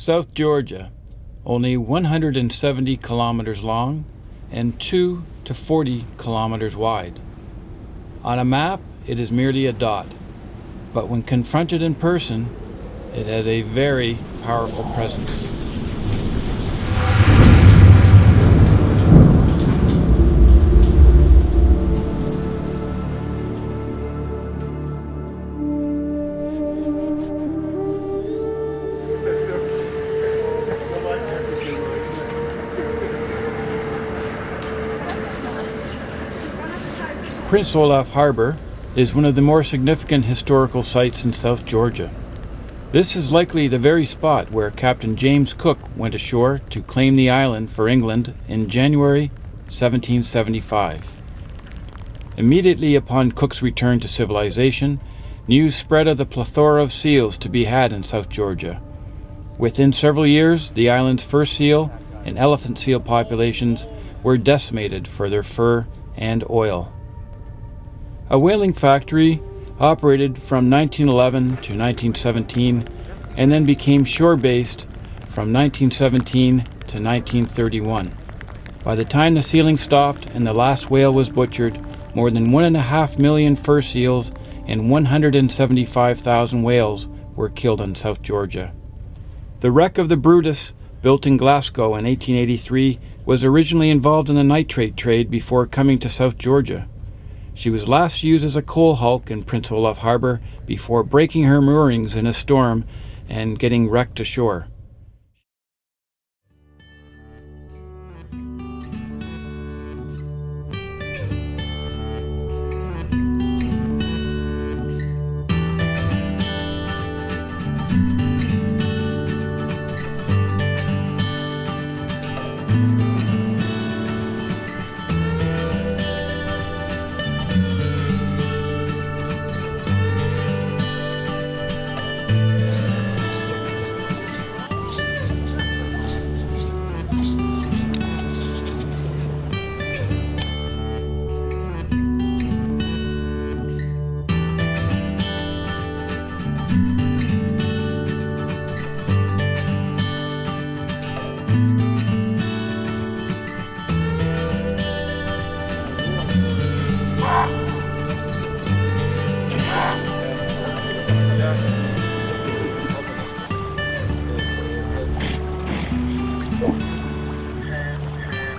South Georgia, only 170 kilometers long and 2 to 40 kilometers wide. On a map, it is merely a dot, but when confronted in person, it has a very powerful presence. Prince Olaf Harbor is one of the more significant historical sites in South Georgia. This is likely the very spot where Captain James Cook went ashore to claim the island for England in January 1775. Immediately upon Cook's return to civilization, news spread of the plethora of seals to be had in South Georgia. Within several years, the island's fur seal and elephant seal populations were decimated for their fur and oil. A whaling factory operated from 1911 to 1917 and then became shore-based from 1917 to 1931. By the time the sealing stopped and the last whale was butchered, more than 1.5 million fur seals and 175,000 whales were killed in South Georgia. The wreck of the Brutus, built in Glasgow in 1883, was originally involved in the nitrate trade before coming to South Georgia. She was last used as a coal hulk in Prince Olaf Harbor before breaking her moorings in a storm and getting wrecked ashore.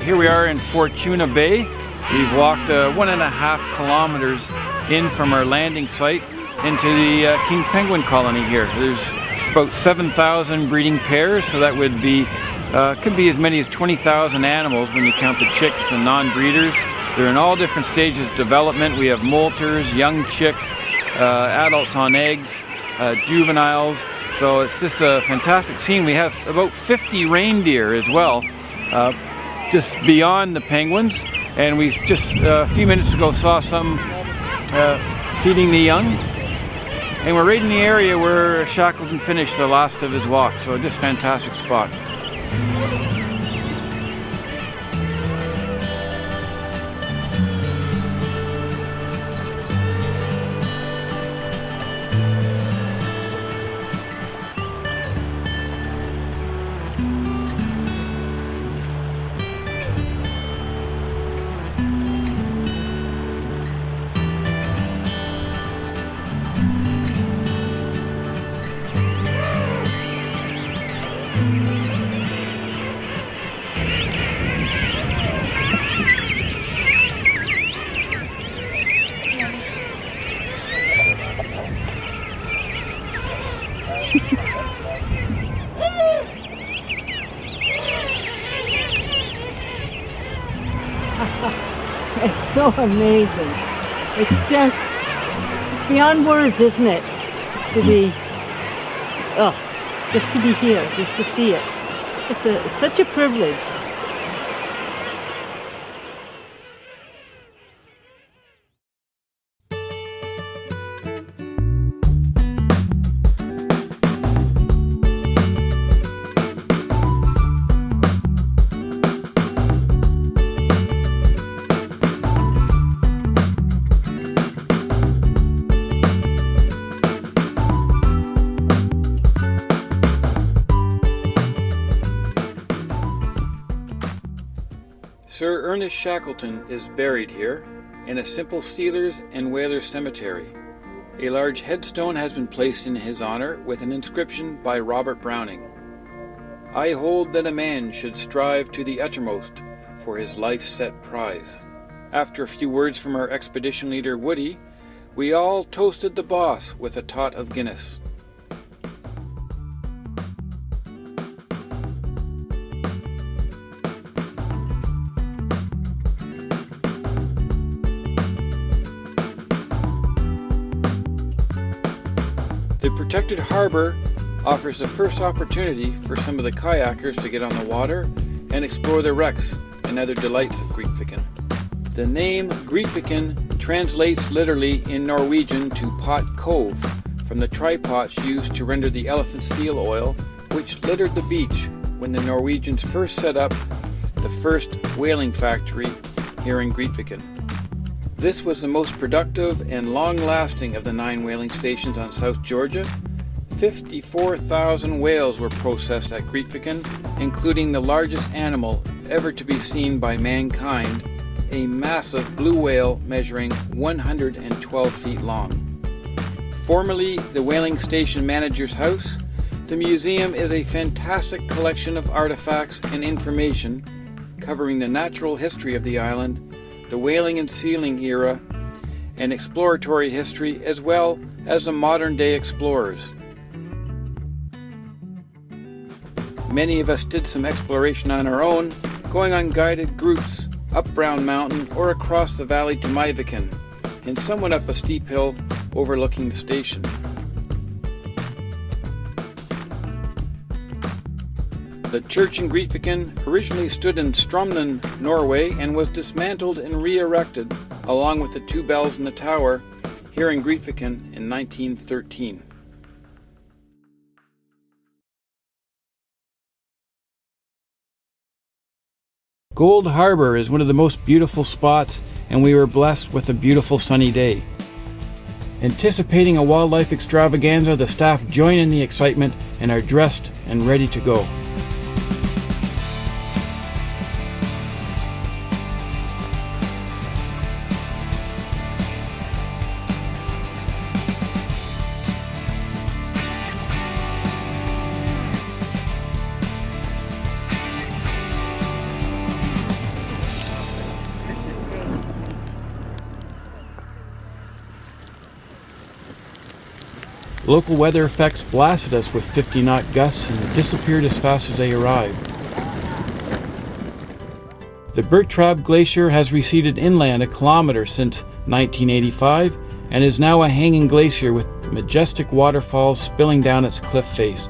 Here we are in Fortuna Bay. We've walked 1.5 kilometers in from our landing site into the king penguin colony here. There's about 7,000 breeding pairs, so that would be could be as many as 20,000 animals when you count the chicks and non-breeders. They're in all different stages of development. We have molters, young chicks, adults on eggs, juveniles. So it's just a fantastic scene. We have about 50 reindeer as well, just beyond the penguins. And we just a few minutes ago saw some feeding the young. And we're right in the area where Shackleton finished the last of his walk. So just a fantastic spot. It's so amazing. It's just beyond words, isn't it? To be, just to be here, just to see it. It's such a privilege. Sir Ernest Shackleton is buried here in a simple sealers' and whalers' cemetery. A large headstone has been placed in his honor with an inscription by Robert Browning. I hold that a man should strive to the uttermost for his life's set prize. After a few words from our expedition leader Woody, we all toasted the boss with a tot of Guinness. The protected harbor offers the first opportunity for some of the kayakers to get on the water and explore the wrecks and other delights of Grytviken. The name Grytviken translates literally in Norwegian to Pot Cove, from the tripods used to render the elephant seal oil, which littered the beach when the Norwegians first set up the first whaling factory here in Grytviken. This was the most productive and long-lasting of the 9 whaling stations on South Georgia. 54,000 whales were processed at Grytviken, including the largest animal ever to be seen by mankind, a massive blue whale measuring 112 feet long. Formerly the whaling station manager's house, the museum is a fantastic collection of artifacts and information covering the natural history of the island, the whaling and sealing era, and exploratory history, as well as the modern-day explorers. Many of us did some exploration on our own, going on guided groups up Brown Mountain or across the valley to Maiviken, and somewhat up a steep hill overlooking the station. The church in Grytviken originally stood in Strømmen, Norway, and was dismantled and re-erected, along with the 2 bells in the tower, here in Grytviken in 1913. Gold Harbor is one of the most beautiful spots, and we were blessed with a beautiful sunny day. Anticipating a wildlife extravaganza, the staff join in the excitement and are dressed and ready to go. Local weather effects blasted us with 50-knot gusts and disappeared as fast as they arrived. The Bergtrab Glacier has receded inland a kilometer since 1985 and is now a hanging glacier with majestic waterfalls spilling down its cliff face.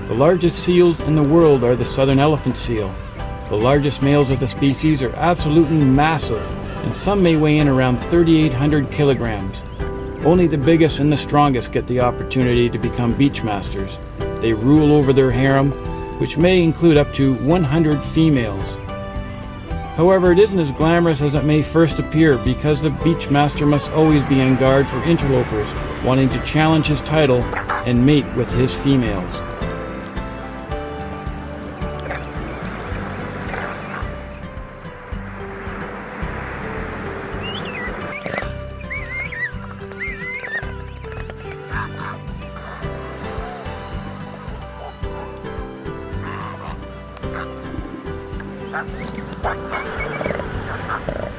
The largest seals in the world are the southern elephant seal. The largest males of the species are absolutely massive, and some may weigh in around 3,800 kilograms. Only the biggest and the strongest get the opportunity to become beach masters. They rule over their harem, which may include up to 100 females. However, it isn't as glamorous as it may first appear, because the beach master must always be on guard for interlopers wanting to challenge his title and mate with his females.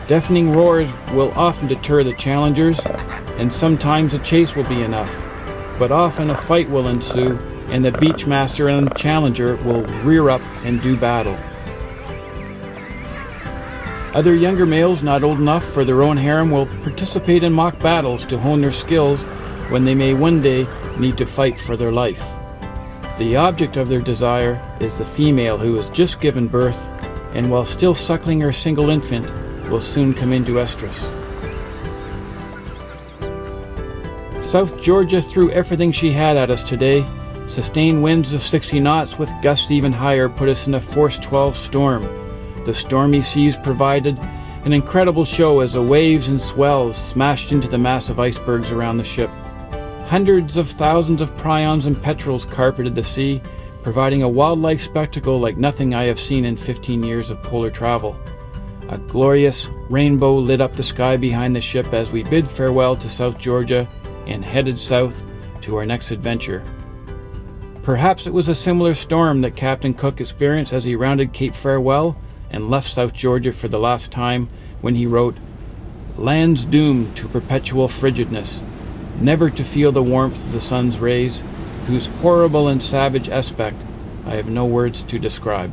Deafening roars will often deter the challengers, and sometimes a chase will be enough, but often a fight will ensue, and the beachmaster and the challenger will rear up and do battle. Other younger males not old enough for their own harem will participate in mock battles to hone their skills when they may one day need to fight for their life. The object of their desire is the female who has just given birth, and while still suckling her single infant, will soon come into estrus. South Georgia threw everything she had at us today. Sustained winds of 60 knots with gusts even higher put us in a force 12 storm. The stormy seas provided an incredible show as the waves and swells smashed into the massive icebergs around the ship. Hundreds of thousands of prions and petrels carpeted the sea, providing a wildlife spectacle like nothing I have seen in 15 years of polar travel. A glorious rainbow lit up the sky behind the ship as we bid farewell to South Georgia and headed south to our next adventure. Perhaps it was a similar storm that Captain Cook experienced as he rounded Cape Farewell and left South Georgia for the last time when he wrote, "Lands doomed to perpetual frigidness, never to feel the warmth of the sun's rays, whose horrible and savage aspect I have no words to describe."